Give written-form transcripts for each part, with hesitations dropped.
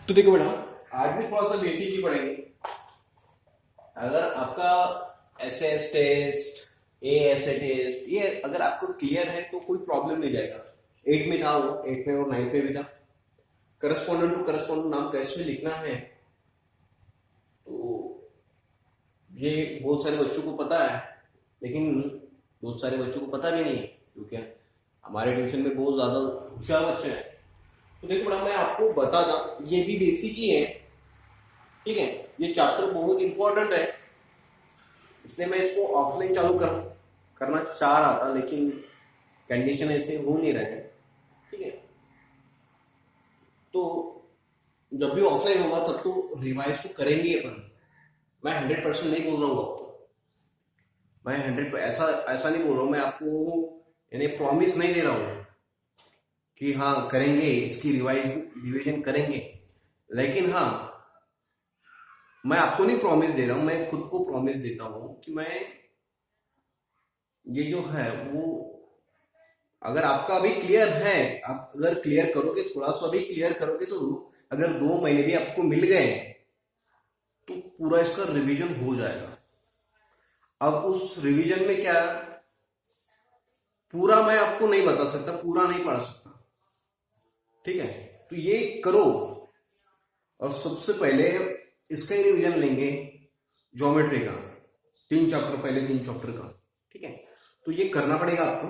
तो देखो बेटा, आज भी थोड़ा सा बेसिक ही पढ़ेंगे। अगर आपका एसएस टेस्ट, एएसए टेस्ट ये अगर आपको क्लियर है तो कोई प्रॉब्लम नहीं जाएगा। 8 में था वो, 8 में और 9 में भी था। करस्पॉन्डेंट टू करस्पॉन्डेंट नाम कैसे लिखना है तो ये बहुत सारे बच्चों को पता है, लेकिन बहुत सारे बच्चों को पता भी नहीं है क्योंकि हमारे ट्यूशन में बहुत ज्यादा होशियार बच्चे हैं। तो देखो बेटा, मैं आपको बताता, ये भी बेसिक ही है, ठीक है। ये चैप्टर बहुत इंपॉर्टेंट है, इसलिए मैं इसको ऑफलाइन चालू करना चाह रहा था, लेकिन कंडीशन ऐसे हो नहीं रहे हैं, ठीक है। तो जब भी ऑफलाइन होगा तब तो रिवाइज तो करेंगे अपन। मैं 100% नहीं बोल रहा हूँ आपको, मैं 100 ऐसा ऐसा नहीं बोल रहा हूँ, मैं आपको यानी प्रॉमिस नहीं दे रहा हूँ कि हाँ करेंगे, इसकी रिवीजन करेंगे। लेकिन हाँ, मैं आपको नहीं प्रॉमिस दे रहा हूं, मैं खुद को प्रॉमिस देता हूं कि मैं ये जो है वो, अगर आपका अभी क्लियर है, आप अगर क्लियर करोगे, थोड़ा सा भी क्लियर करोगे, तो अगर 2 महीने भी आपको मिल गए तो पूरा इसका रिवीजन हो जाएगा। अब उस रिवीजन में क्या, पूरा मैं आपको नहीं बता सकता, पूरा नहीं पढ़ा सकता, ठीक है। तो ये करो, और सबसे पहले इसका ही रिवीजन लेंगे, ज्योमेट्री का 3 चैप्टर, पहले 3 चैप्टर का, ठीक है। तो ये करना पड़ेगा आपको,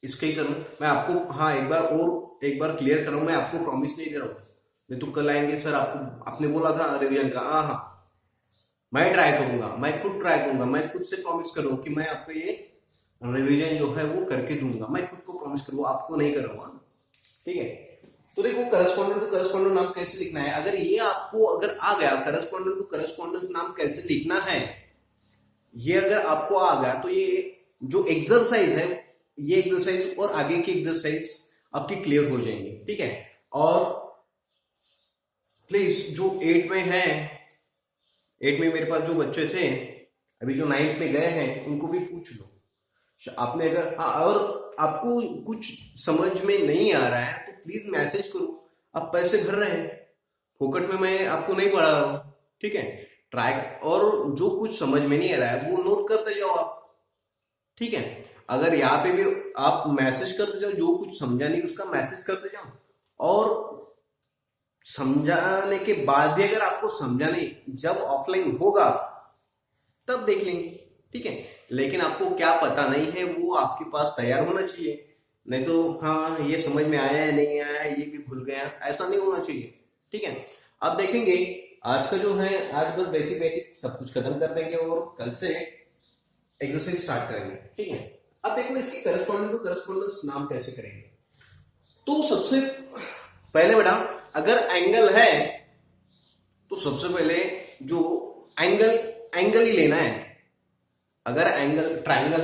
इसका ही करूं मैं आपको। हाँ, एक बार क्लियर करूं, मैं आपको प्रॉमिस नहीं दे रहा हूं। मैं तो कल आएंगे सर, आपको आपने बोला था रिवीजन का, हाँ हाँ मैं ट्राई करूंगा, मैं खुद ट्राई करूंगा, मैं खुद से प्रॉमिस करूँ कि मैं आपको ये रिवीजन जो है वो करके दूंगा। मैं खुद को प्रॉमिस करूंगा, आपको नहीं करूंगा, ठीक है। तो देखो, करस्पॉन्डेंट टू करस्पॉन्डेंट नाम कैसे लिखना है, अगर ये आपको अगर आ गया, करस्पॉन्डेंट टू करस्पॉन्डेंस नाम कैसे लिखना है ये अगर आपको आ गया, तो ये जो एक्सरसाइज है, ये एक्सरसाइज और आगे की एक्सरसाइज आपकी क्लियर हो जाएंगी, ठीक है। और प्लीज जो 8 में है, 8 में मेरे पास जो बच्चे थे, अभी जो 9th में गए हैं, उनको भी पूछ लो आपने अगर, हाँ, और आपको कुछ समझ में नहीं आ रहा है तो प्लीज मैसेज करो। आप पैसे भर रहे हैं, फोकट में मैं आपको नहीं पढ़ा रहा हूं, ठीक है। ट्राई, और जो कुछ समझ में नहीं आ रहा है वो नोट करते जाओ आप, ठीक है। अगर यहाँ पे भी आप मैसेज करते जाओ, जो कुछ समझा नहीं उसका मैसेज करते जाओ, और समझाने के बाद भी अगर आपको समझा नहीं, जब ऑफलाइन होगा तब देख लेंगे, ठीक है। लेकिन आपको क्या पता नहीं है वो आपके पास तैयार होना चाहिए, नहीं तो हाँ ये समझ में आया है नहीं आया है ये भी भूल गया, ऐसा नहीं होना चाहिए, ठीक है। अब देखेंगे आज का जो है, आज बस बेसिक बेसिक सब कुछ खत्म कर देंगे और कल से एक्सरसाइज स्टार्ट करेंगे, ठीक है। अब देखो, इसकी करस्पॉन्डेंट टू करस्पॉन्डेंस नाम कैसे करेंगे। तो सबसे पहले बेटा, अगर एंगल है तो सबसे पहले जो एंगल ही लेना है। अगर एंगल ट्राइंगल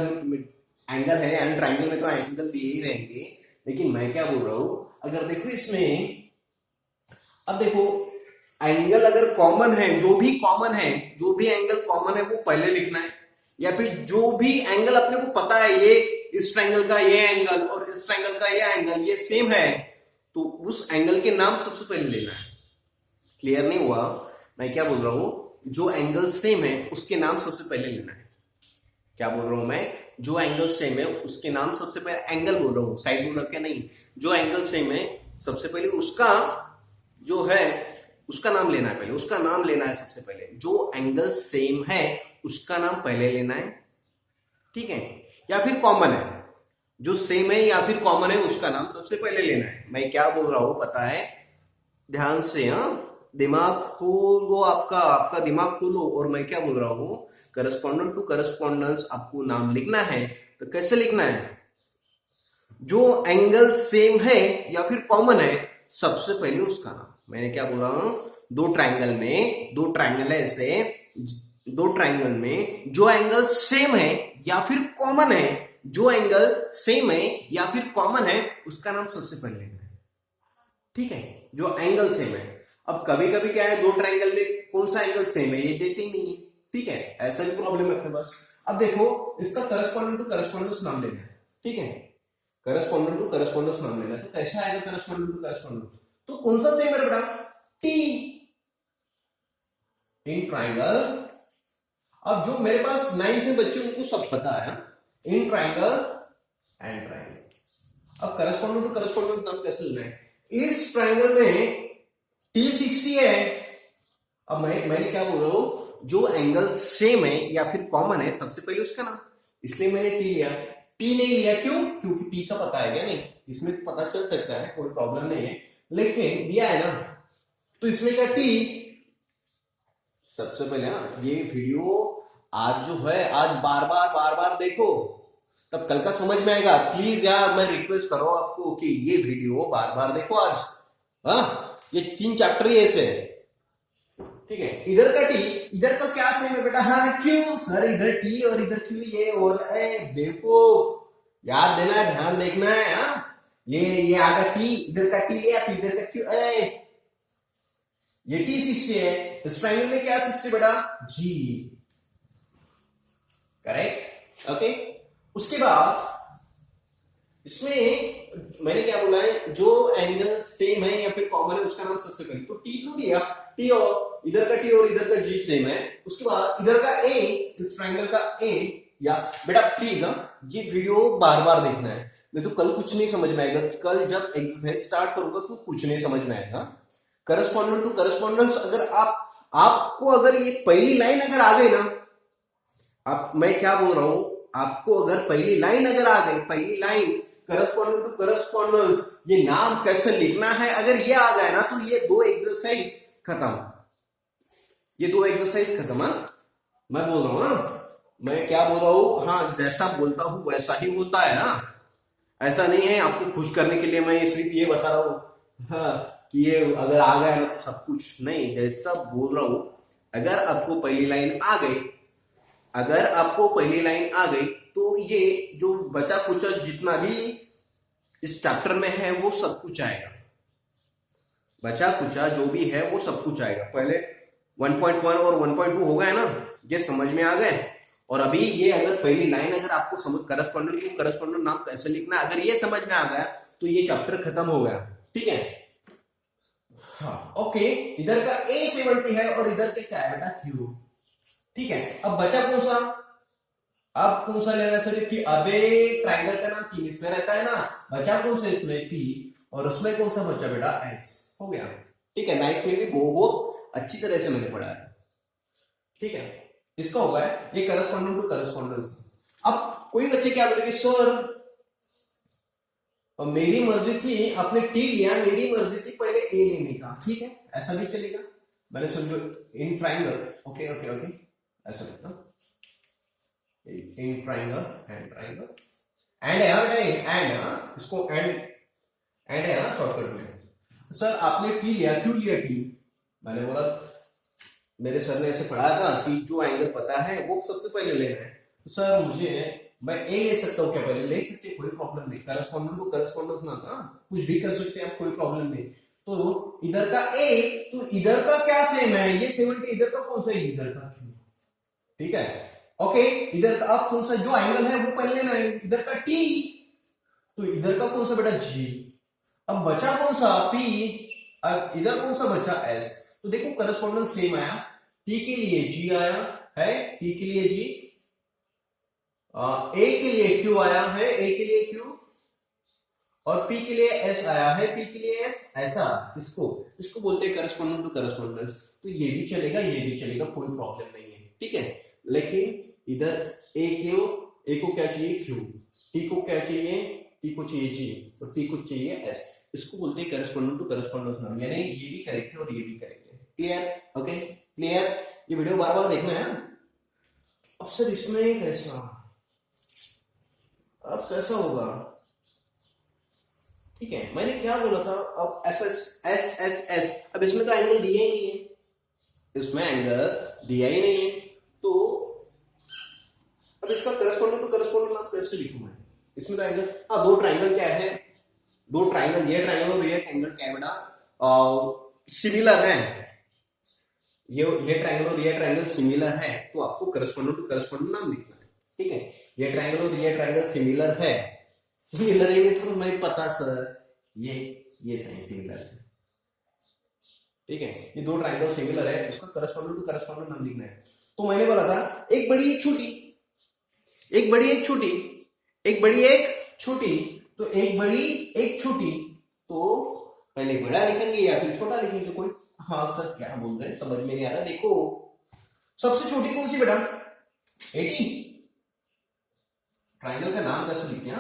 एंगल है, एंड ट्राइंगल में तो एंगल दिए ही रहेंगे, लेकिन मैं क्या बोल रहा हूं, अगर देखो इसमें, अब देखो एंगल अगर कॉमन है, जो भी एंगल कॉमन है वो पहले लिखना है, या फिर जो भी एंगल अपने को पता है, ये इस ट्राइंगल का ये एंगल और इस ट्राइंगल का ये एंगल ये सेम है, तो उस एंगल के नाम सबसे पहले लेना है। क्लियर नहीं हुआ मैं क्या बोल रहा हूं, जो एंगल सेम है उसके नाम सबसे पहले लेना है। क्या बोल रहा हूं मैं, जो एंगल सेम है उसके नाम सबसे पहले, एंगल बोल रहा हूं, साइड बोल रहा नहीं, जो एंगल सेम है सबसे पहले उसका जो है उसका नाम लेना है, पहले उसका नाम लेना है सबसे पहले। जो एंगल सेम है उसका नाम पहले लेना है, ठीक है। या फिर कॉमन है, जो सेम है या फिर कॉमन है उसका नाम सबसे पहले लेना है। मैं क्या बोल रहा हूं पता है, ध्यान से, हाँ दिमाग खोलो, आपका दिमाग खोलो। और मैं क्या बोल रहा हूं, करस्पॉन्डेंट टू करस्पॉन्डेंस आपको नाम लिखना है तो कैसे लिखना है, जो एंगल सेम है या फिर कॉमन है सबसे पहले उसका नाम। मैंने क्या बोला, दो ट्राइंगल है ऐसे, दो ट्राइंगल में जो एंगल सेम है या फिर कॉमन है, जो एंगल सेम है या फिर कॉमन है उसका नाम सबसे पहले लेना है, ठीक है। जो एंगल सेम है, अब कभी कभी क्या है, दो ट्राइंगल में कौन सा एंगल सेम है ये देते ही नहीं है, ठीक है, ऐसा भी प्रॉब्लम है अपने पास। अब देखो, इसका करस्पॉन्डेंट टू करस्पॉन्डेंस नाम लेना है, ठीक है। करस्पॉन्डेंट टू करस्पॉन्डेंस नाम लेना है, तो कैसा आएगा करस्पॉन्डेंट टू करस्पॉन्डेंस, तो कौन सा सेम है बेटा, टी इन ट्राइंगल। अब जो मेरे पास 9th में बच्चे उनको सब पता है इन ट्राइंगल एंड ट्राइंगल। अब करस्पॉन्डेंट टू करस्पॉन्डेंट नाम कैसे लेना है? इस ट्राइंगल में T60 है। अब मैंने क्या बोल रहा हूं, जो एंगल सेम है या फिर कॉमन है सबसे पहले उसका नाम, इसलिए मैंने टी लिया। टी नहीं लिया क्यों? क्योंकि पी का पता है क्या? नहीं, इसमें पता चल सकता है, कोई प्रॉब्लम नहीं है, लेकिन दिया है ना तो इसमें क्या टी। सबसे पहले ये वीडियो आज जो है आज बार बार देखो, तब कल का समझ में आएगा। प्लीज यार मैं रिक्वेस्ट करो आपको कि ये वीडियो बार बार देखो आज। हाँ, ये 3 चैप्टर ही ऐसे है, ठीक है। इधर का टी, इधर का क्या सेम है बेटा? हाँ, क्यों सर इधर टी और इधर क्यों ये और देखो याद देना है, ध्यान देखना है। हाँ, ये आगा टी, इधर का टी है तो इधर का क्यों? ये T60 है, इस ट्रायंगल में क्या 60 बेटा? जी, करेक्ट, ओके। उसके बाद इसमें मैंने क्या बोला है, जो एंगल सेम है या फिर कॉमन है उसका नाम सबसे पहले तो टी क्यों दिया? टी और इधर का टी और इधर का जी सेम है। उसके बाद इधर का ए, इस ट्रायंगल का ए, या बेटा प्लीज ये वीडियो बार बार देखना है, नहीं तो कल कुछ नहीं समझ में आएगा। कल जब एक्सरसाइज स्टार्ट करूंगा तो कुछ नहीं समझ में आएगा। करस्पॉन्डेंट टू करस्पॉन्डेंस, अगर आपको अगर ये पहली लाइन अगर आ गई ना, आप मैं क्या बोल रहा हूं, आपको अगर पहली लाइन अगर आ गई, पहली लाइन करस्पॉन्डेंट टू करस्पॉन्डेंस, ये नाम कैसे लिखना है, अगर ये आ गया ना तो ये 2 एक्सरसाइज खत्म, ये 2 एक्सरसाइज खत्म। मैं बोल रहा हूं मैं क्या बोल रहा हूं, हाँ जैसा बोलता हूं वैसा ही होता है ना, ऐसा नहीं है आपको खुश करने के लिए मैं सिर्फ ये बता रहा हूं हाँ कि ये अगर आ गया ना तो सब कुछ नहीं, जैसा बोल रहा हूं। अगर आपको पहली लाइन आ गई, अगर आपको पहली लाइन आ गई तो ये जो बचा कुछ जितना भी इस चैप्टर में है वो सब कुछ आएगा, बचा कुचा जो भी है वो सब कुछ आएगा। पहले 1.1 और 1.2 हो गए ना, ये समझ में आ गए। और अभी ये अगर पहली लाइन अगर आपको समझ करस्पॉन्डेंट नाम कैसे लिखना है, अगर ये समझ में आ गया तो ये चैप्टर खत्म हो गया, ठीक है। हाँ, ओके। इधर का A70 है और इधर का क्या है बेटा? Q, ठीक है। अब बचा कौन सा? अब कौन सा लेना है सर? कि अबे ट्रायंगल का नाम P इसमें रहता है ना, बचा कौन सा इसमें? P, और उसमें कौन सा बचा बेटा? S, हो गया, ठीक है। 9th में भी बहुत अच्छी तरह से मैंने पढ़ा है, ठीक है। इसका होगा ये करस्पॉन्डेंट टू करस्पॉन्डेंस। अब कोई बच्चे क्या बोलेंगे, सर और मेरी मर्जी थी, आपने टी लिया, मेरी मर्जी थी पहले ए लेने का, ठीक है, ऐसा भी चलेगा। मैंने समझो in triangle, okay okay okay, ऐसा लिखता in triangle and triangle and and इसको एंड है ना शॉर्टकट में। सर आपने टी लिया, क्यों लिया टी? मैंने बोला मेरे सर ने ऐसे पढ़ाया था कि जो एंगल पता है वो सबसे पहले लेना है। तो सर मुझे मैं ए ले सकता हूँ क्या? पहले ले सकते, कोई प्रॉब्लम नहीं, करस्पॉन्डेंट टू करस्पॉन्डेंस ना था, कुछ भी कर सकते हैं आप, कोई प्रॉब्लम नहीं। तो इधर का ए, तो इधर का क्या सेम है? ये 70, इधर का कौन सा है? इधर का, ठीक है, ओके। इधर का अब कौन सा जो एंगल है वो पहले लेना है, इधर का टी, तो इधर का कौन सा बेटा? जी। अब बचा कौन सा? पी, अब इधर कौन सा बचा? एस। तो देखो करस्पॉन्डेंस सेम आया, टी के लिए जी आया है, टी के लिए जी, ए के लिए क्यू आया है, ए के लिए क्यू, और पी के लिए एस आया है, पी के लिए एस, ऐसा। इसको बोलते हैं करस्पॉन्डेंट टू करस्पॉन्डेंस। तो ये भी चलेगा, ये भी चलेगा, कोई प्रॉब्लम नहीं है, ठीक है। लेकिन इधर ए को क्या चाहिए? क्यू, टी को क्या चाहिए? टी को चाहिए जी, और टी को चाहिए एस। इसको बोलते हैं करस्पॉन्डेंट टू करस्पॉन्डेंस नाम, यानी ये भी करेक्ट है और ये भी करेक्ट है। क्लियर? Okay, clear. ये वीडियो बार बार देखना है। अब सर इसमें कैसा, अब कैसा होगा? ठीक है, मैंने क्या बोला था? अब S S S S S, अब इसमें तो एंगल दिया ही नहीं है, इसमें एंगल दिया ही नहीं है, तो अब इसका करस्पॉन्डेंट टू करस्पॉन्डेंट नाम कैसे लिखूं मैं? इसमें तो एंगल, हाँ, 2 ट्राइंगल क्या है? 2 ट्राइंगल, ये ट्राइंगल और ये ट्राइंगल क्या है बेटा? सिमिलर है। ये ट्राइंगल और ये ट्राइंगल सिमिलर है, तो आपको करस्पॉन्डेंट टू करस्पॉन्डेंट नाम लिखना है, ठीक है। ये ट्राइंगल और ये ट्राइंगल सिमिलर है, सिमिलर है तो मैं पता सर ये सही सिमिलर है, ठीक है, ये दो ट्राइंगल सिमिलर है, इसका करस्पॉन्डेंट टू करस्पॉन्डेंट नाम लिखना है। तो मैंने बोला था एक बड़ी एक छोटी, एक बड़ी एक छोटी, एक बड़ी एक छोटी, तो एक बड़ी एक छोटी, तो पहले बड़ा लिखेंगे या फिर छोटा लिखेंगे कोई। हाँ सर क्या बोल रहे हैं समझ में नहीं आ रहा। देखो सबसे छोटी कौन सी बेटा, 80। ट्राइंगल का नाम कैसे लिखते हैं,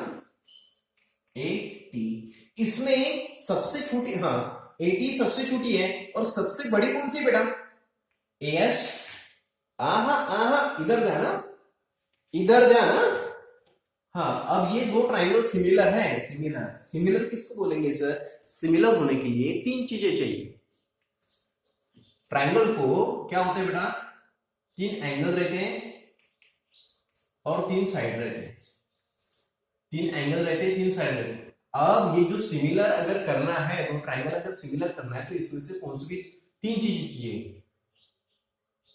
80। इसमें सबसे छोटी, हाँ 80 सबसे छोटी है, और सबसे बड़ी कौन सी बेटा, AS। आहा आहा, इधर ध्यान, इधर ध्यान। हाँ अब ये दो ट्राइंगल सिमिलर है, सिमिलर, सिमिलर किसको बोलेंगे सर, सिमिलर होने के लिए तीन चीजें चाहिए। ट्राइंगल को क्या होते हैं बेटा, तीन एंगल रहते हैं और तीन साइड रहते हैं, तीन एंगल रहते हैं, तीन साइड रहते हैं। अब ये जो सिमिलर अगर करना है, तो ट्राइंगल अगर सिमिलर करना है, तो इसमें से कौन सी भी तीन चीजें चाहिए,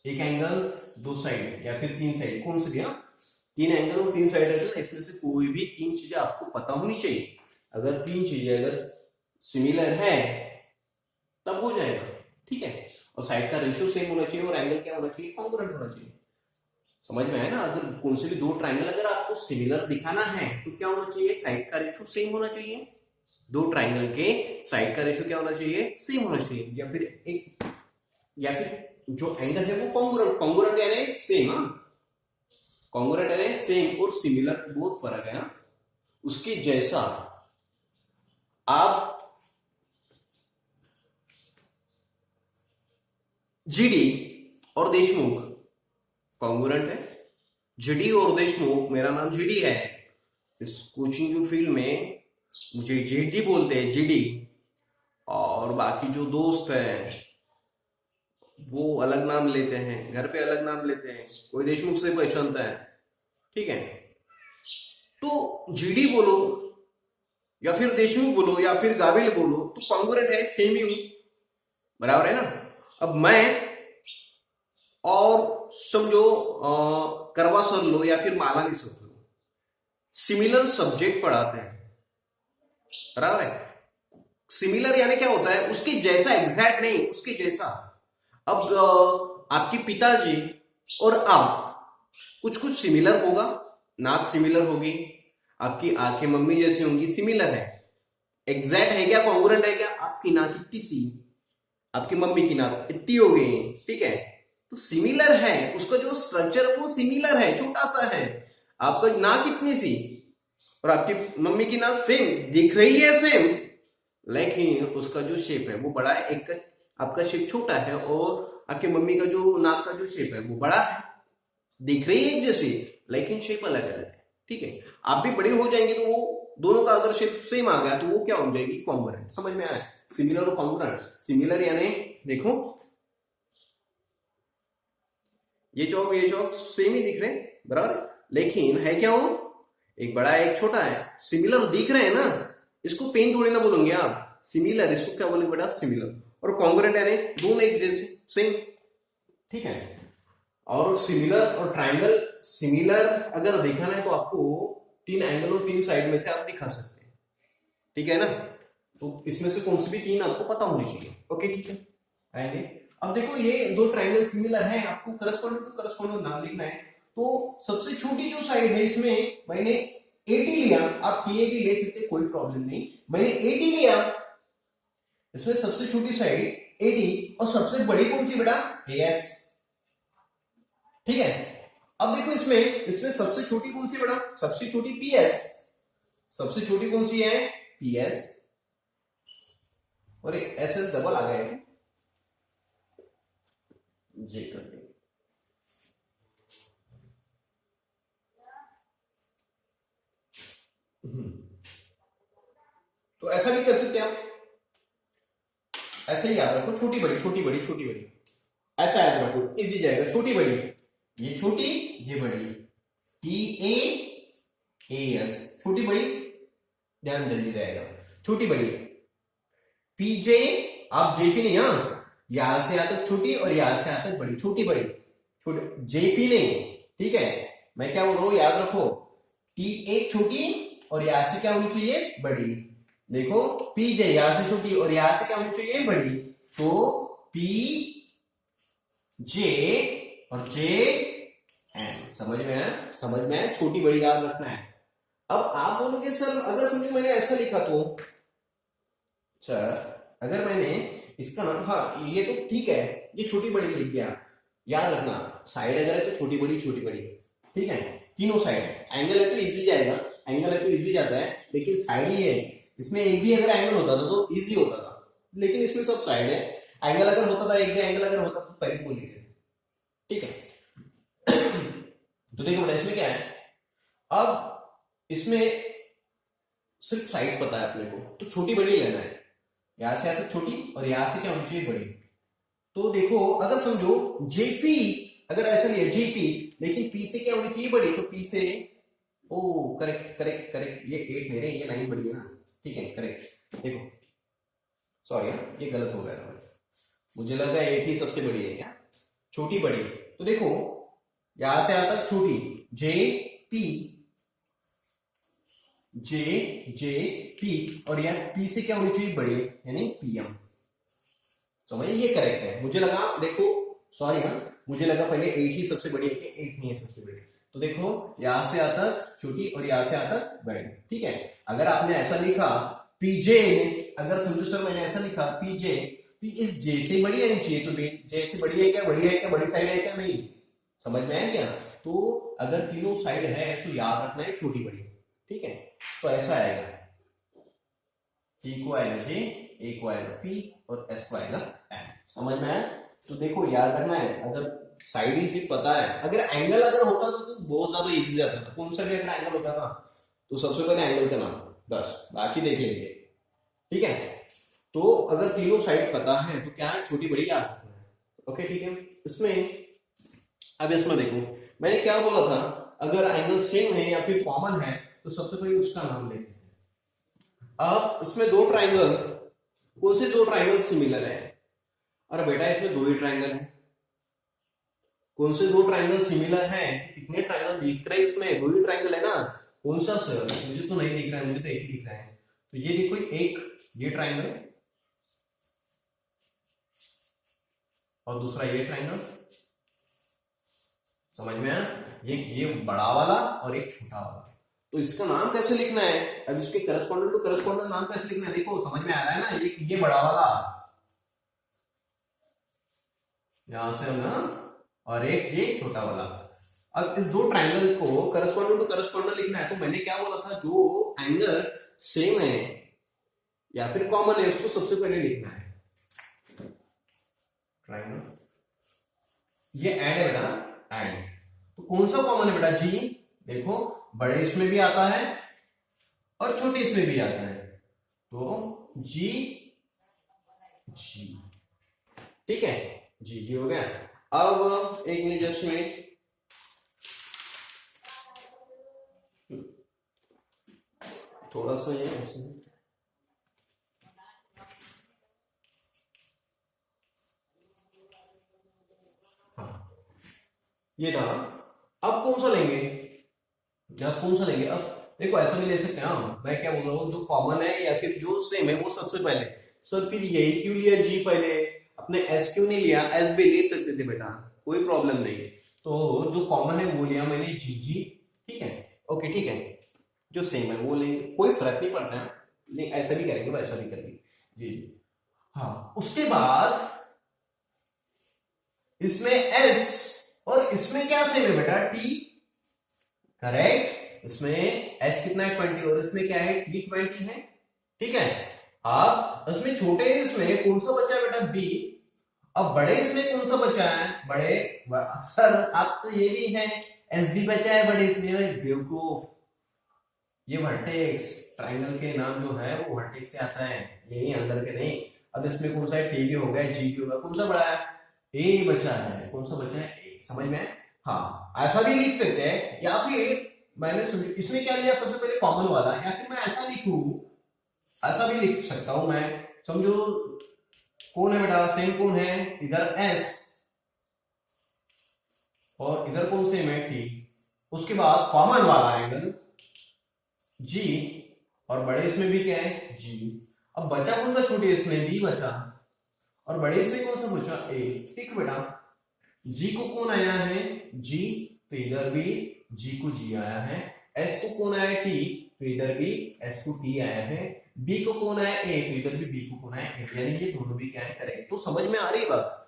एक एंगल दो साइड या फिर तीन साइड, कौन सी भी, तीन एंगल और तीन साइड रहते हैं, इसमें से कोई भी तीन चीजें आपको पता होनी चाहिए। अगर तीन चीजें अगर सिमिलर है तब हो जाएगा, ठीक है। और साइड का रेशियो सेम होना चाहिए, और एंगल क्या होना चाहिए, कॉन्ग्रुएंट होना चाहिए। समझ में आया ना। अगर कौन से भी दो ट्राइंगल अगर आपको सिमिलर दिखाना है तो क्या होना चाहिए, साइड का रेशियो सेम होना चाहिए। दो ट्राइंगल के साइड का रेशियो क्या होना चाहिए, सेम होना चाहिए, या फिर एक, या फिर जो एंगल है वो कॉन्ग्रुएंट, कॉन्ग्रुएंट यानी सेम, कॉन्ग्रुएंट यानी सेम और सिमिलर बहुत फर्क है। उसके जैसा आप जीडी और देशमुख कॉन्ग्रुएंट है, जीडी और देशमुख, मेरा नाम जीडी है, इस कोचिंग की फील्ड में मुझे जीडी बोलते हैं, जीडी। और बाकी जो दोस्त है वो अलग नाम लेते हैं, घर पे अलग नाम लेते हैं, कोई देशमुख से पहचानता है, ठीक है। तो जीडी बोलो या फिर देशमुख बोलो या फिर गाविल बोलो, तो कॉन्ग्रुएंट है, सेम ही हूं, बराबर है ना। अब मैं और समझो करवा सर लो या फिर मालानी सर लो, सिमिलर सब्जेक्ट पढ़ाते हैं, बराबर है। सिमिलर यानी क्या होता है, उसके जैसा, एग्जैक्ट नहीं, उसके जैसा। अब आपके पिताजी और आप कुछ कुछ सिमिलर होगा, नाक सिमिलर होगी, आपकी आंखें मम्मी जैसी होंगी, सिमिलर है। एग्जैक्ट है क्या, कॉन्ग्रुएंट है क्या, आपकी नाक इतनी सी, आपकी मम्मी की नाक इतनी हो गई, ठीक है, तो सिमिलर है, उसका जो स्ट्रक्चर है वो सिमिलर है, छोटा सा है। आपका नाक इतनी सी और आपकी मम्मी की नाक सेम दिख रही है, सेम, लेकिन उसका जो शेप है वो बड़ा है, एक का आपका शेप छोटा है, और आपकी मम्मी का जो नाक का जो शेप है वो बड़ा है, दिख रही है एक जैसी लेकिन शेप अलग अलग है, ठीक है। आप भी बड़े हो जाएंगे तो वो दोनों का अगर शेप सेम आ गया तो वो क्या हो जाएगी, कॉन्ग्रुएंट। समझ में आया, सिमिलर और कॉन्ग्रुएंट। सिमिलर यानी देखो ये चौक सेम ही दिख रहे हैं, बराबर, लेकिन है क्या वो, एक बड़ा है एक छोटा है, सिमिलर दिख रहे हैं ना, इसको पेन थोड़ी ना बोलेंगे आप, सिमिलर, इसको क्या बोलेंगे बेटा, सिमिलर। और कॉन्ग्रुएंट यानी दोनों एक जैसे, सेम, ठीक है। और सिमिलर और ट्राइंगल, सिमिलर अगर दिखाना है तो आपको तीन एंगल और तीन साइड में से आप दिखा सकते हैं, ठीक है ना। तो इसमें से कौन सी भी तीन आपको पता होनी चाहिए, ओके ठीक है। आएंगे अब देखो ये दो ट्राइंगल सिमिलर है, आपको करस्पॉन्डेंट टू करस्पॉन्डेंट नाम लिखना है। तो सबसे छोटी जो साइड है इसमें मैंने 80 लिया, आप TA भी ले सकते, कोई प्रॉब्लम नहीं, मैंने 80 लिया, इसमें सबसे छोटी साइड 80 और सबसे बड़ी कौन सी बेटा, AS, ठीक है। अब देखो इसमें सबसे छोटी कौन सी बेटा, सबसे छोटी PS, सबसे छोटी कौन सी है, PS, और SS डबल आ गया है, J कर देंगे। तो ऐसा भी कर सकते हैं आप, ऐसे ही याद रखो, छोटी बड़ी छोटी बड़ी छोटी बड़ी, ऐसा याद रखो, इजी जाएगा। छोटी बड़ी, ये छोटी ये बड़ी, TAS, छोटी बड़ी, ध्यान जल्दी रहेगा, छोटी बड़ी, PJ, आप JP नहीं, यहां से यहां तक छोटी और यहां से यहां तक बड़ी, छोटी बड़ी, छोटी, JP नहीं, ठीक है। मैं क्या बोल रहा हूं, याद रखो, TA छोटी और यहां से क्या होनी चाहिए, बड़ी। देखो PJ यहां से छोटी और यहां से क्या होनी चाहिए, बड़ी, तो पी जे और जे एन। समझ में है? समझ में है? छोटी बड़ी याद रखना है। अब आप बोलोगे सर अगर समझो मैंने ऐसा लिखा तो सर अगर मैंने इसका नाम, हाँ ये तो ठीक है, ये छोटी बड़ी लिख दिया, याद रखना साइड अगर है तो छोटी बड़ी छोटी बड़ी, ठीक है, तीनों साइड है। एंगल है तो इजी जाएगा, एंगल है तो इजी जाता है, लेकिन साइड ही है, इसमें एक भी अगर एंगल होता था तो इजी होता था, लेकिन इसमें सब साइड है। एंगल अगर होता था, एक भी एंगल अगर होता तो पहले बोल लेते, ठीक है। तो देखो बेटा इसमें क्या है, अब इसमें सिर्फ साइड पता है अपने को, तो छोटी बड़ी लेना है, यहां से आता छोटी और यहां से क्या होनी चाहिए बड़ी। तो देखो अगर समझो जेपी, अगर ऐसा नहीं है जेपी, लेकिन पी से क्या होनी चाहिए बड़ी, तो पी से, ओ करेक्ट करेक्ट करेक्ट, ये 8 नहीं रहे, ये 9 बड़ी है ना, ठीक है करेक्ट। देखो सॉरी ये गलत हो गया, मुझे लगा 8 ही सबसे बड़ी है क्या, छोटी बड़ी। तो देखो यहां से आता छोटी जे पी, जे जे पी, और यार पी से क्या होनी चाहिए बड़ी, यानी पीएम। समझिए ये करेक्ट है, मुझे लगा देखो सॉरी मुझे लगा पहले 8 ही सबसे बड़ी है, 8 नहीं है सबसे बड़ी। तो देखो यहां से आता छोटी और यहां से आता बड़ी, ठीक है। अगर आपने ऐसा लिखा पीजे, अगर समझो सर मैंने ऐसा लिखा पीजे, पी इस जे से बड़ी आनी चाहिए, तो जे से बड़ी है क्या, बड़ी है क्या, बड़ी साइड है क्या, नहीं, समझ में आया क्या। तो अगर तीनों साइड है तो याद रखना है छोटी बड़ी, ठीक है। तो ऐसा आएगा, टी को आएगा जे, ए को आएगा पी और एस को आएगा एन। समझ में आया। तो देखो याद रखना है, अगर साइड ही सिर्फ पता है, अगर एंगल अगर होता तो बहुत ज्यादा इजी जाता था, कौन सा भी अगर एंगल होता था तो सबसे पहले एंगल का नाम, बस बाकी देख लेंगे, ठीक है। तो अगर तीनों साइड पता है तो क्या है, छोटी बड़ी याद रखना है, ओके ठीक है। इसमें अब इसमें देखो मैंने क्या बोला था, अगर एंगल सेम है या फिर कॉमन है तो सबसे पहले उसका नाम लेते हैं। अब इसमें दो ट्राइंगल, कौन से दो ट्राइंगल सिमिलर है, अरे बेटा इसमें दो ही ट्राइंगल है, कौन से दो ट्राइंगल सिमिलर है, कितने ट्राइंगल दिख रहे हैं इसमें, दो ही ट्राइंगल है ना, कौन सा सर, मुझे तो नहीं दिख रहा है, मुझे तो एक ही दिख रहा है। तो ये देखो एक ये ट्राइंगल और दूसरा ये ट्राइंगल, समझ में आया, ये बड़ा वाला और एक छोटा वाला। तो इसका नाम कैसे लिखना है, अब इसके करस्पॉन्डेंट टू करस्पॉन्डेंट नाम कैसे लिखना है, देखो समझ में आ रहा है ना, ये बड़ा वाला यहां से ना, और एक ये छोटा वाला। अब इस दो ट्राइंगल को करस्पॉन्डेंट टू करस्पॉन्डेंट लिखना है, तो मैंने क्या बोला था, जो एंगल सेम है या फिर कॉमन है उसको सबसे पहले लिखना है। ट्राइंगल ये एंड है बेटा, एंड, तो कौन सा कॉमन है बेटा, जी, देखो बड़े इसमें भी आता है और छोटे इसमें भी आता है, तो जी जी, ठीक है, जी जी हो गया। अब एक मिनट जस्ट मिनट, थोड़ा सा ये ऐसे, हाँ ये था। अब कौन सा लेंगे, अब कौन सा लेंगे, अब देखो ऐसा भी ले सकते हैं, हाँ मैं क्या बोल रहा हूँ, जो कॉमन है या फिर जो सेम है वो सबसे पहले। सर फिर यही क्यों लिया जी पहले, अपने एस क्यों नहीं लिया, एस भी ले सकते थे बेटा, कोई प्रॉब्लम नहीं है। तो जो कॉमन है वो लिया मैंने जी जी, ठीक है, ओके ठीक है, जो सेम है वो लेंगे, कोई फर्क नहीं पड़ता है, नहीं ऐसा भी करेंगे वैसा भी करेंगे जी। हाँ उसके बाद इसमें एस और इसमें क्या सेम है बेटा, टी, करेक्ट, इसमें एस कितना है 20 और इसमें क्या है टी 20 है, ठीक है। अब इसमें छोटे इसमें कौन सा बचा है बेटा, बी, अब बड़े इसमें कौन सा बचा है, बड़े सर अब तो ये भी है, एस भी बचा है बड़े इसमें, बेवकूफ, ये वर्टेक्स, ट्राइंगल के नाम जो है वो वर्टेक्स से आता है, यही अंदर के नहीं। अब इसमें कौन सा है, टी भी हो गया, जी भी हो गया, कौन सा बड़ा है, ए बचा है, कौन सा बचा है, ए, समझ में। हाँ ऐसा भी लिख सकते हैं, या फिर मैंने इसमें क्या लिया सबसे पहले कॉमन वाला, या फिर मैं ऐसा लिखूं, ऐसा भी लिख सकता हूं मैं, समझो कौन है बेटा, सेम कौन है, इधर एस और इधर कौन सेम है, टी, उसके बाद कॉमन वाला एंगल जी, और बड़े इसमें भी क्या है जी। अब बचा कौन सा छोटे इसमें, बी बचा, और बड़े इसमें कौन सा बचा, ए। ठीक बेटा, जी को कौन आया है, जी, तो इधर भी जी को जी आया है। एस को कौन आया, टी, तो इधर भी एस को टी आया है। बी को कौन आया, ए, तो इधर भी बी को कौन आया, ए। यानी ये दोनों भी क्या है, करेक्ट। तो समझ में आ रही है बात।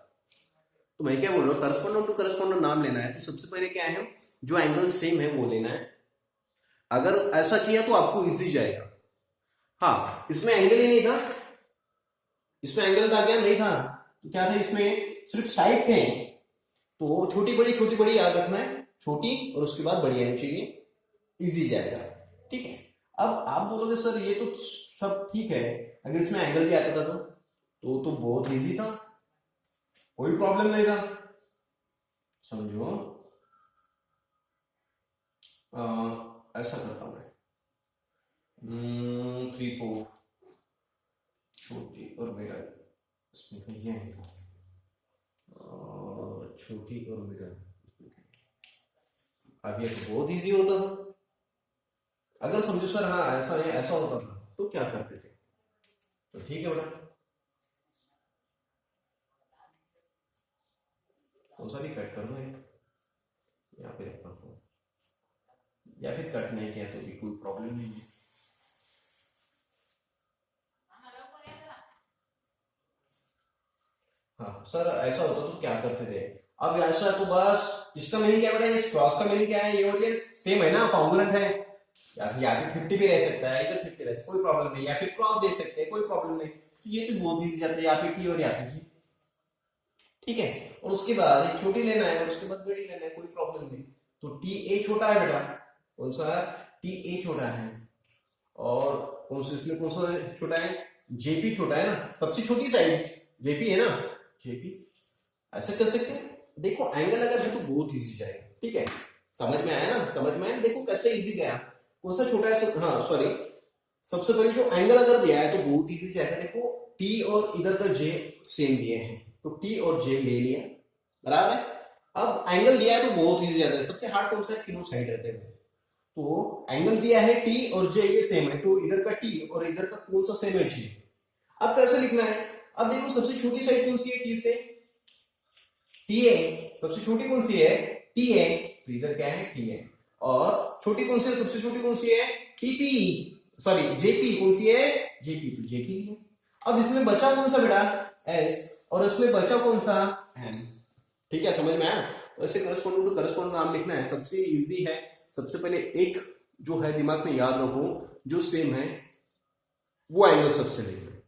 तो मैं क्या बोल रहा हूँ, करस्पॉन्डेंट टू करस्पॉन्डेंट नाम लेना है तो सबसे पहले क्या है, जो एंगल सेम है वो लेना है। अगर ऐसा किया तो आपको इजी जाएगा। हाँ, इसमें एंगल ही नहीं था, इसमें एंगल था क्या, नहीं था, तो क्या था, इसमें सिर्फ साइड थे। तो छोटी बड़ी याद रखना है, छोटी और उसके बाद बड़ी आनी चाहिए, इजी जाएगा। ठीक है। अब आप बोलोगे सर ये तो सब ठीक है, अगर इसमें एंगल भी आता था तो बहुत इजी था, कोई प्रॉब्लम नहीं था। समझो, ऐसा करता हूं मैं, 3 4 छोटी और मिडल, इसमें तो ये है, और छोटी और मिडल। अब ये तो बहुत इजी होता था। अगर समझो सर हाँ ऐसा है, ऐसा होता था तो क्या करते थे, तो ठीक है बेटा, कौन सा भी कट कर दो, यहाँ पे रखता हूँ, या फिर कट नहीं किया तो भी कोई प्रॉब्लम नहीं है। हाँ सर ऐसा होता तो क्या करते थे, अब ऐसा तो बस इसका मीनिंग क्या बेटा, इस क्रॉस का मीनिंग क्या है, ये और ये सेम है ना, कॉन्ग्रुएंट है, या फिर 50 भी रह सकता है, इधर 50 रह सकता है, कोई प्रॉब्लम नहीं, या फिर क्रॉस दे सकते हैं, कोई प्रॉब्लम नहीं। तो ये तो बहुत इजी जाता है, यहाँ पे टी और यहाँ पे जी। ठीक है, और उसके बाद एक छोटी लेना है और उसके बाद बड़ी लेना है, कोई प्रॉब्लम नहीं। तो टी ए छोटा है बेटा, कौन सा, टी ए छोटा है, और कौन सा इसमें कौन सा छोटा है, जेपी छोटा है ना, सबसे छोटी साइड जेपी है ना, जेपी। ऐसा कर सकते हैं, देखो एंगल अगर है तो बहुत इजी जाएगा। ठीक है, समझ में आया ना, समझ में आया, देखो कैसे इजी गया, कौन सा छोटा है, हाँ सॉरी, सबसे पहले जो एंगल अगर दिया है तो बहुत इजी जाएगा। देखो टी और इधर का जे सेम दिए हैं, तो टी और जे ले लिया, बराबर है। अब एंगल दिया है तो बहुत इजी जाता है, सबसे हार्ड कौन सा है, तीनों साइड रहते हैं। तो एंगल दिया है टी और जे ये सेम है, तो इधर का टी और इधर का कौन सा सेम है, जी। अब कैसे लिखना है, अब देखो सबसे छोटी साइड कौन सी है, टी से, टी ए, सबसे छोटी कौन सी है, टी ए, तो इधर क्या है, टी ए, और छोटी कौन सी है, सबसे छोटी कौन सी है, टीपी, सॉरी जेपी, कौन सी है, जेपी, तो जेपी है। अब इसमें बचा कौन सा बेटा, एस, और इसमें बचा कौन सा, एम। ठीक है, समझ में आया। वैसे करस्पॉन्डेंट टू करस्पॉन्डेंट नाम लिखना है, सबसे इजी है। सबसे पहले एक जो है दिमाग में याद रखो, जो सेम है वो एंगल सबसे लेना है,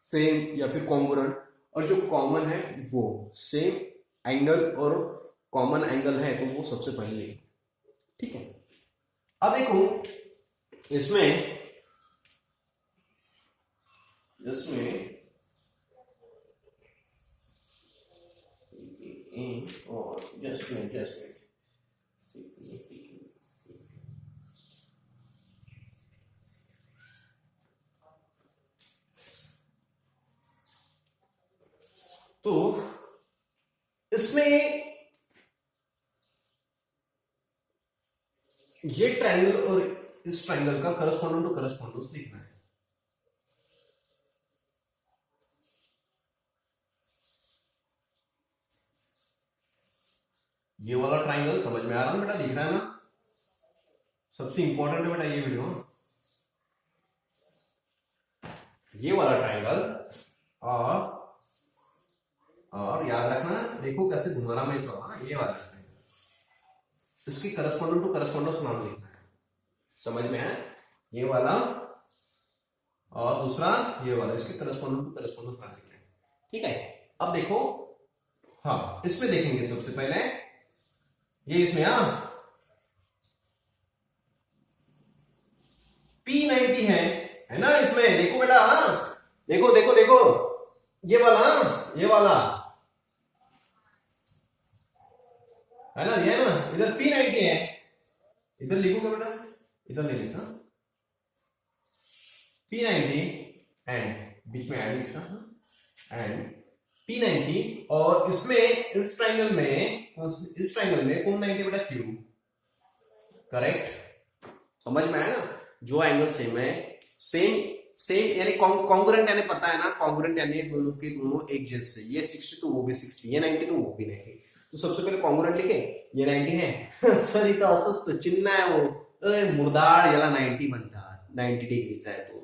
सेम या फिर कॉन्ग्रुएंट, और जो कॉमन है वो सेम एंगल और कॉमन एंगल है तो वो सबसे पहले लेना। ठीक है, अब देखो इसमें और जस्ट तो इसमें ये ट्रायंगल और इस ट्रायंगल का करस्पॉन्डेंट टू करस्पॉन्डेंस लिखना है। ये वाला ट्रायंगल समझ में आ रहा है बेटा, दिख रहा है ना, सबसे इंपॉर्टेंट है बेटा ये वीडियो, ये वाला ट्रायंगल, और याद रखना, देखो कैसे घुमाना मैं चौड़ा, ये वाला ट्रायंगल, इसके करस्पॉन्डेंट टू करस्पॉन्डेंस नाम लिखना है, समझ में है, ये वाला और दूसरा ये वाला, इसके करस्पॉन्डेंट टू करस्पॉन्डेंस नाम लिखना है। ठीक है, अब देखो, हाँ इसमें देखेंगे सबसे पहले, ये इसमें P90 है ना, इसमें देखो बेटा, देखो देखो देखो, ये वाला, ये वाला है ना, ये ना, इधर P90 है, इधर लिखोगे बेटा, इधर नहीं लिखना, P90 एंड बीच में एंड लिखना, एंड P90, और इसमें इस ट्रायंगल में कौन 90 बेटा, Q, करेक्ट। समझ में आया ना, जो एंगल सेम है, सेम सेम यानी कॉन्ग्रुएंट यानी पता है ना, कॉन्ग्रुएंट यानी दोनों के दोनों एक जैसे, ये 60 तो वो भी 60, ये 90 तो वो भी 90। तो सबसे पहले कॉन्ग्रुएंट लिखे, ये 90 है सर इथं असंच चिन्ह आहे वो मुर्दाळ, याला 90 म्हणतात, 90 डिग्रीचा आहे तो।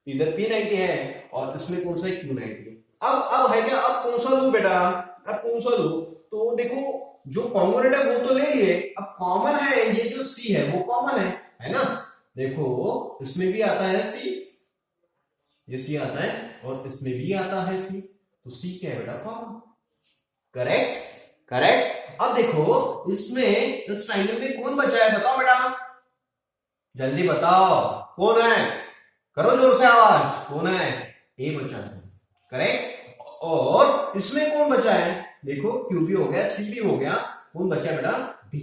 इधर P90 है और इसमें कौन सा है Q90। अब है क्या, अब कौन सा लू बेटा, अब कौन सा लू, तो देखो जो कॉन्ग्रुएंट है वो तो ले लिए, अब कॉमन है ये जो C है वो कॉमन है ना। देखो इसमें भी आता है C, ये C आता है और इसमें भी आता है C, तो C क्या है बेटा, कॉमन। Correct correct. अब देखो इसमें इस ट्रायंगल में कौन बचा है, बताओ बेटा, जल्दी बताओ कौन है, करो जोर से आवाज, कौन है, ए बचा है। करेक्ट। और इसमें कौन बचा है, देखो Q भी हो गया, C भी हो गया, कौन बचा बेटा, B।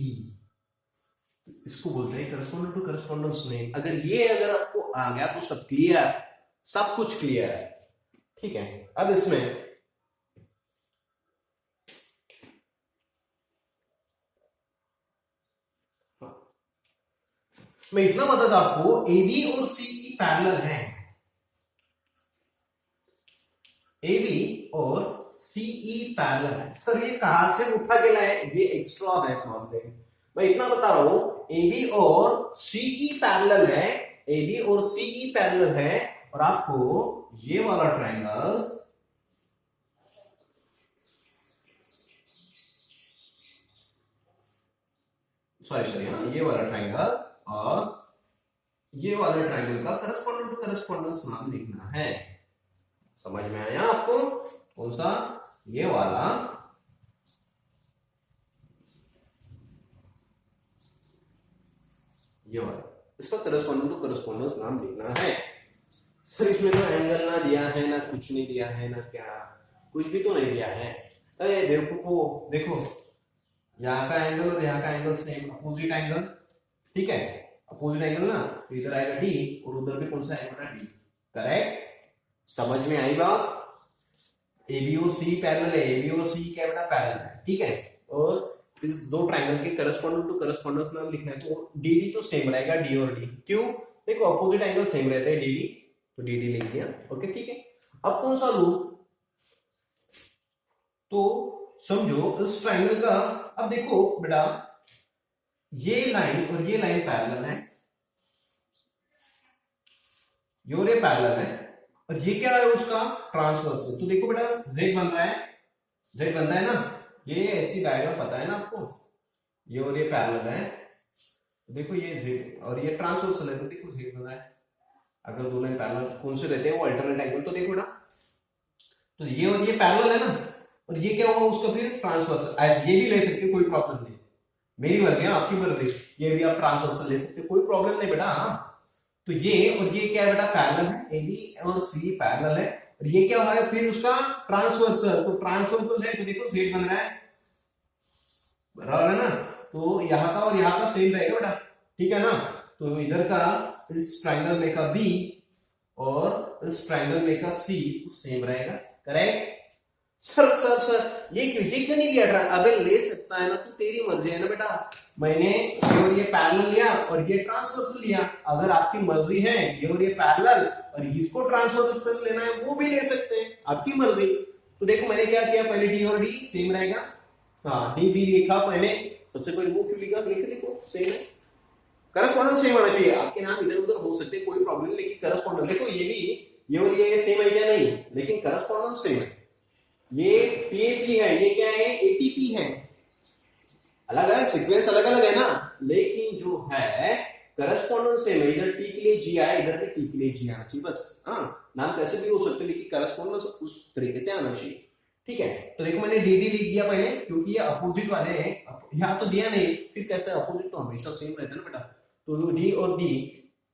इसको बोलते हैं करस्पॉन्डेंट टू करस्पॉन्डेंस नेम। अगर आपको आ गया तो सब क्लियर, सब कुछ क्लियर है, ठीक है। अब इसमें मैं इतना बता दूं आपको, AB और CE पैरेलल हैं, AB और CE पैरेलल है। सर ये कहां से उठा के लाए, ये एक्स्ट्रा है प्रॉब्लम। मैं इतना बता रहा हूं, AB और CE पैरेलल है, AB और CE पैरेलल है, और आपको ये वाला ट्रायंगल, सॉरी ये वाला ट्रायंगल और ये वाले ट्रायंगल का करस्पॉन्डेंट टू करस्पॉन्डेंस नाम लिखना है। समझ में आया आपको, कौन सा, ये वाला, ये वाला, इसका करस्पॉन्डेंट टू करस्पॉन्डेंस नाम लिखना है। सर इसमें तो एंगल ना दिया है, ना कुछ नहीं दिया है, ना क्या, कुछ भी तो नहीं दिया है। अरे देखो देखो, यहाँ का एंगल और यहाँ का एंगल सेम, अपोजिट एंगल, ठीक है, अपोजिट एंगल ना, तो इधर आएगा D और उधर भी कौन सा आएगा D। करेक्ट, समझ में आई बात। AB और C पैरेलल है, AB और C क्या बेटा, पैरेलल है, ठीक है। और इस दो ट्रायंगल के करस्पॉन्डेंट टू करस्पॉन्डेंस नाम लिखना है, तो DD तो सेम रहेगा, D और D, क्यों, देखो अपोजिट एंगल सेम रहता है DD, तो DD लिख दिया, ओके ठीक है। अब कौन सा लू, तो समझो इस ट्रायंगल का, अब देखो बेटा ये लाइन और ये लाइन पैरेलल है, ये पैरेलल है, और ये क्या है उसका ट्रांसवर्स। तो देखो बेटा Z बन रहा है, Z बन रहा है ना, ये ऐसी डायग्राम पता है ना आपको, ये और ये पैरेलल है, तो देखो ये Z और ये ट्रांसवर्सल है, तो देखो Z बन रहा है। अगर दो लाइन पैरेलल कौन से रहते हैं, वो अल्टरनेट एंगल, तो देखो बेटा, तो ये और ये पैरेलल है ना, और ये क्या होगा उसका फिर ट्रांसवर्सल, ऐसे ये भी ले सकते हो, कोई प्रॉब्लम नहीं, मेरी मर्जी है, आपकी मर्जी, ये भी आप ट्रांसवर्सल ले सकते हो, कोई प्रॉब्लम नहीं बेटा। तो ये और ये क्या है बेटा, पैरेलल है, AB और C पैरेलल है, और ये क्या है फिर उसका ट्रांसवर्सल, तो ट्रांसवर्सल है, तो देखो Z बन रहा है, बराबर है ना, तो यहाँ का और यहाँ का सेम रहेगा बेटा, ठीक है ना। तो इधर का इस ट्रायंगल में का B और इस ट्रायंगल में का C सेम रहेगा। करेक्ट। सर ये क्यों नहीं लिया, अबे ले सकता है ना, तो तेरी मर्जी है ना बेटा, मैंने ये और ये पैरेलल लिया और ये ट्रांसवर्सल लिया, अगर आपकी मर्जी है ये और ये पैरेलल और इसको ट्रांसवर्सल लेना है वो भी ले सकते हैं, आपकी मर्जी। तो देखो मैंने क्या किया, पहले D और D सेम रहेगा, हाँ D भी लिखा पहले, सबसे पहले वो क्यों लिखा, देखो सेम है, करस्पॉन्डेंस सेम होना चाहिए, आपके नाम इधर उधर हो सकते कोई प्रॉब्लम नहीं, लेकिन करस्पॉन्डेंस देखो ये भी ये और ये सेम है क्या, नहीं, लेकिन करस्पॉन्डेंस सेम है, ये TAP है, ये क्या है ATP है, अलग अलग सीक्वेंस अलग अलग है ना, लेकिन जो है करस्पॉन्डेंस सेम है, इधर T के लिए G आया, इधर पे T के लिए G आना चाहिए बस, हाँ नाम कैसे भी हो सकते, लेकिन करस्पॉन्डेंस उस तरीके से आना चाहिए, ठीक है। तो देखो मैंने DD लिख दिया पहले, क्योंकि ये अपोजिट वाले हैं, यहाँ तो दिया नहीं, फिर कैसे, अपोजिट तो हमेशा सेम रहता है ना बेटा, तो D और D,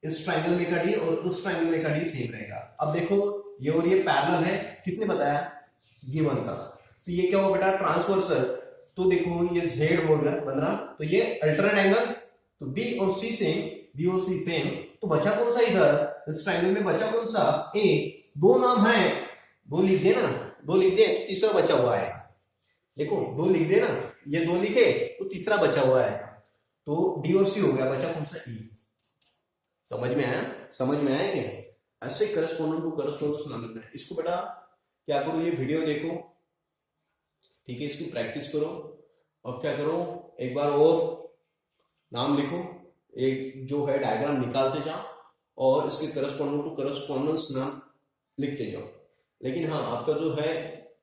इस ट्रायंगल में का D और उस ट्रायंगल में का D सेम रहेगा। अब देखो ये और ये पैरेलल है, किसने बताया, ये बनता, तो ये क्या होगा बेटा, ट्रांसवर्सल, तो देखो ये Z बन रहा, तो ये अल्टरनेट एंगल, तो B और C सेम, B और C सेम, तो बचा कौन सा इधर, इस ट्रायंगल में बचा कौन सा, A, दो नाम है, दो लिख दे ना, दो लिख दे, तीसरा बचा हुआ है, देखो दो लिख दे ना, ये दो लिखे तो तीसरा बचा हुआ है, तो D और C हो गया, बचा कौन सा E। समझ में आया, समझ में आया क्या, ऐसे करस्पॉन्डेंट टू करस्पॉन्डेंस नाम लिखना है। इसको बेटा क्या करो, ये वीडियो देखो, ठीक है, इसकी प्रैक्टिस करो और क्या करो, एक बार और नाम लिखो, एक जो है डायग्राम निकालते जाओ और इसके करस्पॉन्डेंट टू करस्पॉन्डेंस नाम लिखते जाओ। लेकिन हाँ, आपका जो है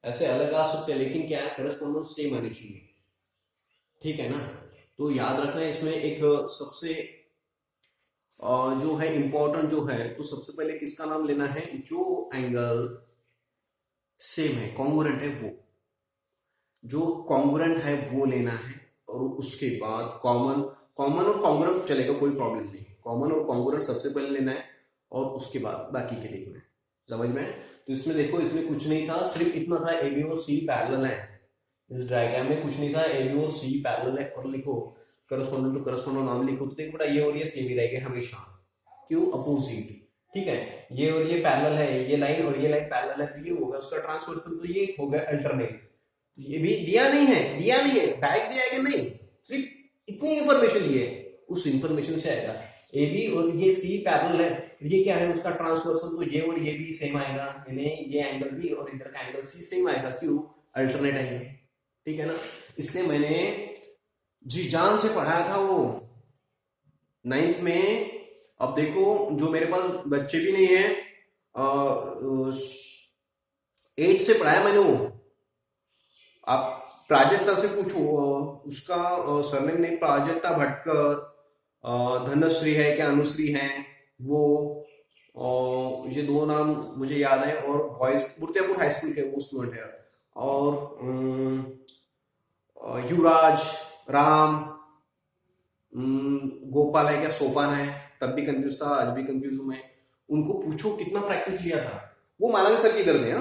ऐसे अलग आ सकते हैं, लेकिन क्या है, करस्पॉन्डेंस सेम आनी चाहिए, ठीक है ना। तो याद रखना है इसमें एक सबसे जो है इंपॉर्टेंट जो है, तो सबसे पहले किसका नाम लेना है, जो एंगल सेम है, कॉन्ग्रुएंट है, वो जो कॉन्ग्रुएंट है वो लेना है। और उसके बाद कॉमन, कॉमन और कॉन्ग्रुएंट चलेगा, कोई प्रॉब्लम नहीं, कॉमन और कॉन्ग्रुएंट सबसे पहले लेना है और उसके बाद बाकी के लिखना है, समझ में। तो इसमें देखो, इसमें कुछ नहीं था, सिर्फ इतना था ए बी और सी पैरेलल है। इस डायग्राम में कुछ नहीं था, ए बी और सी पैरेलल है, और लिखो करस्पॉन्डेंट टू करस्पॉन्डेंट नाम लिखो। तो देखो बेटा, ये और ये सेम ही रहेंगे हमेशा, क्यों, अपोजिट, ठीक है। ये और ये पैरेलल है, ये लाइन और ये लाइन पैरेलल है, तो ये होगा उसका ट्रांसवर्सल, तो ये होगा अल्टरनेट। ये भी दिया नहीं है, दिया नहीं है, बैग दिया है कि नहीं, सिर्फ इतनी इंफॉर्मेशन दी है, उस इंफॉर्मेशन से आएगा। ए बी और ये सी पैरेलल है, ये क्या है उसका ट्रांसवर्सल, तो ये और ये भी सेम आएगा, यानी ये एंगल बी और इधर का एंगल सी सेम आएगा, क्यों, अल्टरनेट एंगल, ठीक है ना। इसलिए मैंने जी जान से पढ़ाया था वो 9th में। अब देखो, जो मेरे पास बच्चे भी नहीं है, 8 से पढ़ाया मैंने वो। आप प्राजक्ता से पूछो, उसका सरनेम नहीं, प्राजक्ता भटकर, धनश्री है क्या अनुश्री है वो, ये दो नाम मुझे याद है। और बॉयज बुर्तियापुर हाई स्कूल के वो स्टूडेंट है। और युवराज, राम, गोपाल है क्या सोपान है, तब भी कंफ्यूज था, आज भी कंफ्यूज हूं मैं। उनको पूछो कितना प्रैक्टिस लिया था। वो मालानी सर के इधर थे,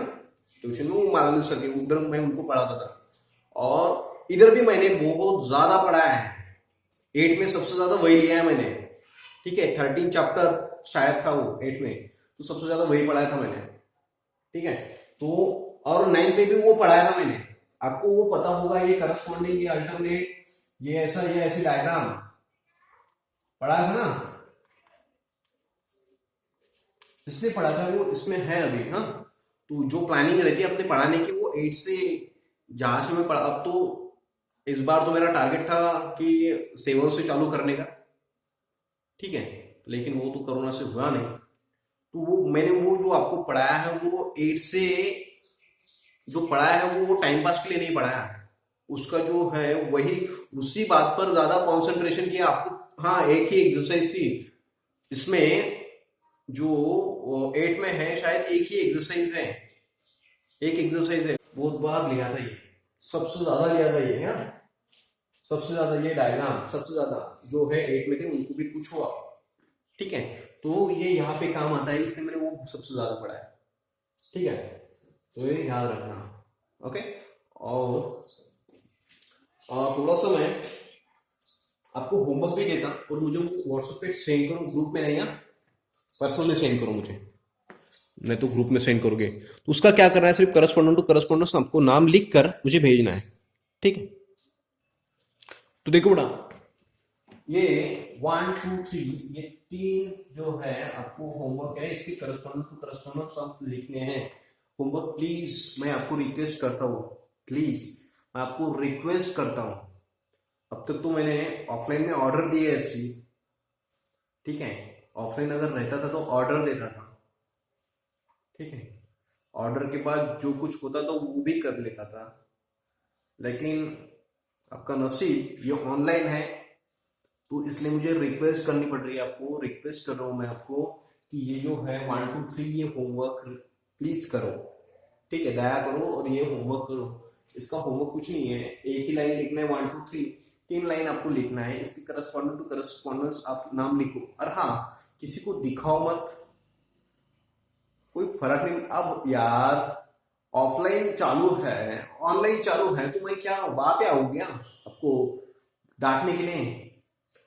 ट्यूशन में वो मालानी सर के उधर मैं उनको पढ़ाता था। और इधर भी मैंने बहुत ज्यादा पढ़ाया है, 8 में सबसे ज्यादा वही लिया है मैंने, ठीक है। 13 चैप्टर शायद था वो 8 में, तो सबसे ज्यादा वही पढ़ाया था मैंने, ठीक है। तो और 9 में भी वो पढ़ाया था मैंने, आपको वो पता होगा, ये करस्पॉन्डिंग, ये अल्टरनेट, ये ऐसा, ये ऐसी डायग्राम पढ़ाया था ना, इसलिए पढ़ा था वो, इसमें है अभी। हाँ, तो जो प्लानिंग रहती है अपने पढ़ाने की, वो 8 से, जहां से मैं पढ़ा, अब तो इस बार तो मेरा टारगेट था कि 7 से चालू करने का, ठीक है, लेकिन वो तो कोरोना से हुआ नहीं। तो वो मैंने वो जो आपको पढ़ाया है, वो 8 से जो पढ़ाया है वो टाइम पास के लिए नहीं पढ़ाया है, उसका जो है वही, उसी बात पर ज्यादा कंसंट्रेशन किया आपको। हाँ, एक ही एक्सरसाइज थी इसमें, जो 8 में है शायद एक ही एक्सरसाइज है, एक एक्सरसाइज है, बहुत बार लिया था ये, सबसे ज्यादा लिया था ये, हाँ, सबसे ज्यादा ये डायग्राम, सबसे ज्यादा जो है 8 में थे, उनको भी पूछो आप, ठीक है। तो ये यहाँ पे काम आता है, इसलिए मैंने वो सबसे ज्यादा पढ़ा है, ठीक है। तो ये याद रखना, ओके। और थोड़ा सा मैं आपको होमवर्क भी देता, और मुझे व्हाट्सएप पे सेंड करो, ग्रुप में नहीं, पर्सनली सेंड करो मुझे, नहीं तो ग्रुप में सेंड करोगे। तो उसका क्या करना है, सिर्फ करस्पॉन्डेंट टू करस्पॉन्डेंस आपको नाम लिख कर मुझे भेजना है, ठीक है। तो देखो बेटा, ये 1 2 3 ये 3 जो है आपको होमवर्क है, इसके करस्पॉन्डेंट टू करस्पॉन्डेंस आप लिखने हैं। होमवर्क प्लीज मैं आपको रिक्वेस्ट करता हूँ, प्लीज मैं आपको रिक्वेस्ट करता हूँ। अब तक तो मैंने ऑफलाइन में ऑर्डर दिए है इसकी, ठीक है, ऑफलाइन अगर रहता था तो ऑर्डर देता था, ठीक है, ऑर्डर के बाद जो कुछ होता था वो भी कर लेता था। लेकिन आपका नसीब ये ऑनलाइन है, तो इसलिए मुझे रिक्वेस्ट करनी पड़ रही है, आपको रिक्वेस्ट कर रहा हूं मैं आपको कि ये जो है 1 2 3 ये होमवर्क प्लीज करो, ठीक है, दया करो और ये होमवर्क करो। इसका होमवर्क कुछ नहीं है, एक ही लाइन लिखना है, 1 2 3 3 लाइन आपको लिखना है, इसकी करस्पॉन्डेंट टू करस्पॉन्डेंस आप नाम लिखो। और हाँ, किसी को दिखाओ मत, कोई फर्क नहीं। अब यार ऑफलाइन चालू है, ऑनलाइन चालू है, तो मैं क्या वहां पे आऊं क्या आपको डांटने के लिए,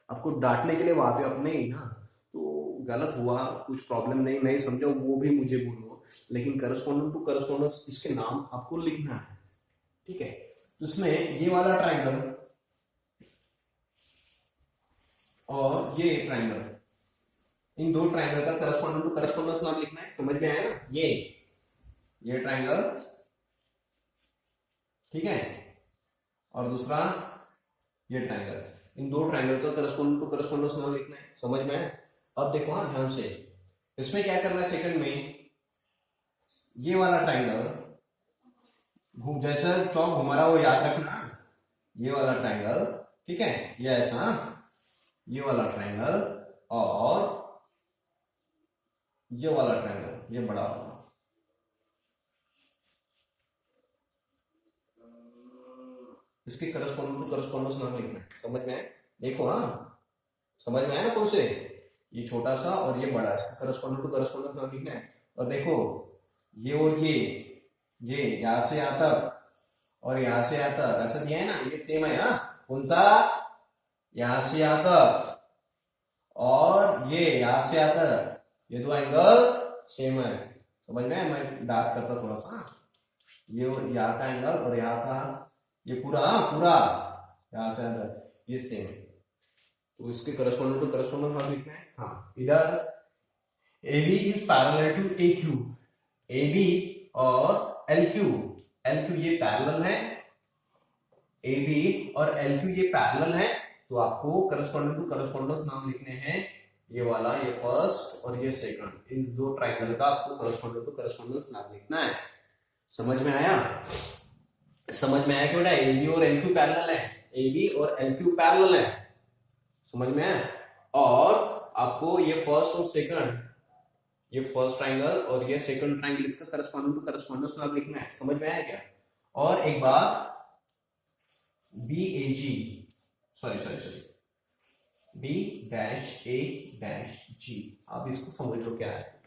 आपको डांटने के लिए वहां पे अपने ही ना। तो गलत हुआ, कुछ प्रॉब्लम नहीं, नहीं समझो वो भी मुझे बोलो, लेकिन करस्पॉन्डेंट टू करस्पॉन्डेंस इसके नाम आपको लिखना है, ठीक है। तो इसमें ये वाला ट्राइंगल और ये ट्राइंगल, इन दो ट्राइंगल का करस्पॉन्डेंट टू करस्पॉन्डेंस नाम लिखना है। समझ में आया ना? ये ट्राइंगल, ठीक है, और दूसरा ये ट्राइंगल, इन दो ट्राइंगल का करस्पॉन्डेंट टू करस्पॉन्डेंस नाम लिखना है। समझ में आया? अब देखो हाँ ध्यान से, इसमें क्या करना है, सेकंड में ये वाला ट्राइंगल जैसा चौक घुमा रहा हो याद रखना, ये वाला ट्राइंगल, ठीक है, ये ऐसा, ये वाला ट्राइंगल और ये वाला ट्राइंगल, ये बड़ा वाला, इसके करस्पॉन्डेंट टू करस्पॉन्डेंस नाम लिखना है। समझ में आया? देखो हाँ, समझ में आया ना? कौन से, ये छोटा सा और ये बड़ा, इसका करस्पॉन्डेंट टू करस्पॉन्डेंस नाम लिखना है। और देखो ये और ये यहां से यहां तक और यहां से यहां तक ऐसा दिया है ना, ये सेम है। हाँ, कौन सा, यहां से यहां तक और ये यहां से यहां तक, ये दो एंगल सेम है। समझ में? मैं डार्क करता थोड़ा सा, ये यहाँ का एंगल और यहाँ का, ये पूरा यहाँ से यहां तक ये सेम है, तो इसके करस्पॉन्डेंट टू करस्पॉन्डेंस नाम लिखना है। हाँ, इधर AB is parallel to AQ, AB और LQ ये पैरेलल है, AB और LQ ये पैरेलल है, तो आपको करस्पॉन्डेंट टू करस्पॉन्डेंस नाम लिखने हैं। ये वाला, ये फर्स्ट और ये सेकंड, इन दो ट्राइंगल का आपको करस्पॉन्डेंट टू करस्पॉन्डेंस नाम लिखना है। समझ में आया? समझ में आया कि बेटा AB और LQ पैरेलल है, AB और LQ पैरेलल है। समझ में आया? और आपको ये फर्स्ट और सेकंड, ये फर्स्ट ट्राइंगल और ये सेकंड ट्राइंगल, इसका करस्पॉन्डेंट टू करस्पॉन्डेंस नाम लिखना है। समझ में आया क्या? और एक बात, BAG, sorry B dash A dash G, आप इसको समझ लो क्या है।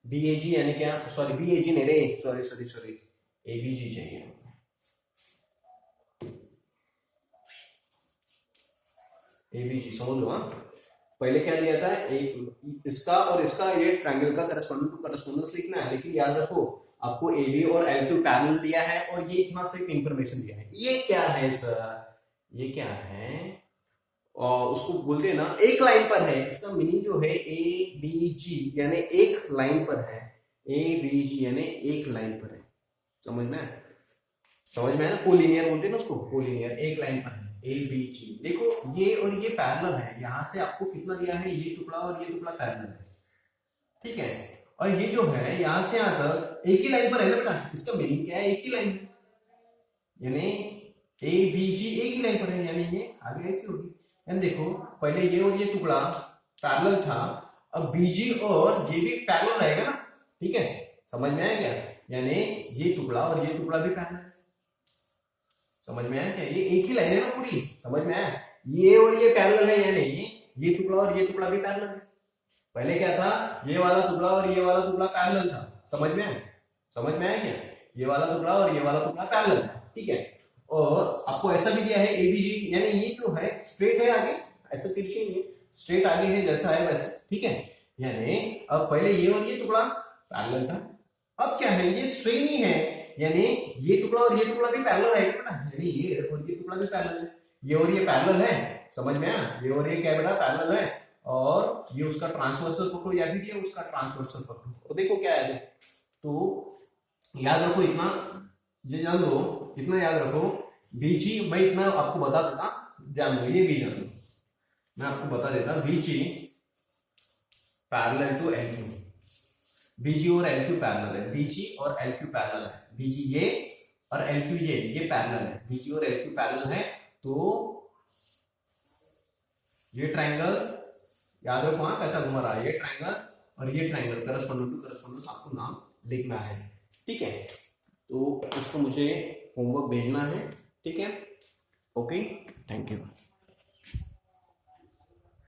BAG यानी क्या, सॉरी BAG नहीं रे, सॉरी ABG चाहिए। ABG समझ लो। हाँ, पहले क्या दिया था, एक इसका और इसका, ये ट्रायंगल का करस्पॉन्डेंट टू करस्पॉन्डेंस लिखना है। लेकिन याद रखो, आपको AB और LQ पैरेलल दिया है और ये इतना सिर्फ इंफॉर्मेशन दिया है। ये क्या है सर, ये क्या है, और उसको बोलते हैं ना एक लाइन पर है। इसका मीनिंग जो है ABG यानी एक लाइन पर है, ABG यानी एक लाइन पर है। समझ में है ना? कोलिनियर बोलते हैं ना उसको, कोलिनियर, एक लाइन पर है ABG। देखो ये और ये पैरेलल है, यहां से आपको कितना दिया है, ये टुकड़ा और ये टुकड़ा पैरेलल है, ठीक है। और ये जो है यहां से यहां तक एक ही लाइन पर है ना बेटा, इसका मीनिंग क्या है, एक ही लाइन, यानी ABG एक ही लाइन पर है, यानी ये आगे ऐसे होगी। यानी देखो पहले ये और ये टुकड़ा पैरेलल था, अब BG और ये भी पैरेलल रहेगा ना, ठीक है। समझ में आया क्या? यानी ये टुकड़ा और ये टुकड़ा भी पैरेलल है। समझ में आया क्या? ये एक ही लाइन है ना पूरी। समझ में आया? ये और ये पैरेलल है, यानी ये टुकड़ा और ये टुकड़ा भी पैरेलल है। पहले क्या था, ये वाला टुकड़ा और ये वाला टुकड़ा पैरेलल था। समझ में आया? समझ में आया क्या? ये वाला टुकड़ा और ये वाला टुकड़ा पैरेलल था, ठीक है। और आपको ऐसा भी दिया है ABG, यानी ये जो है स्ट्रेट है आगे, ऐसा तिरछी नहीं है, स्ट्रेट आगे है जैसा है वैसे, ठीक है। यानी अब पहले ये और ये टुकड़ा पैरेलल था, अब क्या है, ये स्ट्रेट ही है, यानी ये टुकड़ा और ये टुकड़ा भी पैरेलल रहेगा बेटा, यानी ये और ये टुकड़ा भी पैरेलल है, ये और ये पैरेलल है। समझ में आया? ये और ये क्या बेटा पैरेलल है, और ये उसका ट्रांसवर्सल पकड़ो या फिर ये उसका ट्रांसवर्सल पकड़ो, और देखो क्या है। तो याद रखो इतना, ये जान लो, इतना याद रखो। BG मैं इतना आपको बता देता, जान लो, ये भी जान लो, मैं आपको बता देता, BG parallel to LQ, BG और LQ पैरेलल है, BG और LQ पैरेलल है, BG ये और LQ ये पैरेलल है, BG और LQ पैरेलल है। तो ये ट्रायंगल याद रखो, हाँ कैसा घुमा रहा है, ये ट्रायंगल और ये ट्रायंगल करस्पॉन्डेंट टू करस्पॉन्डेंस आपको नाम लिखना है, ठीक है। तो इसको मुझे होमवर्क भेजना है, ठीक है। Okay, thank you.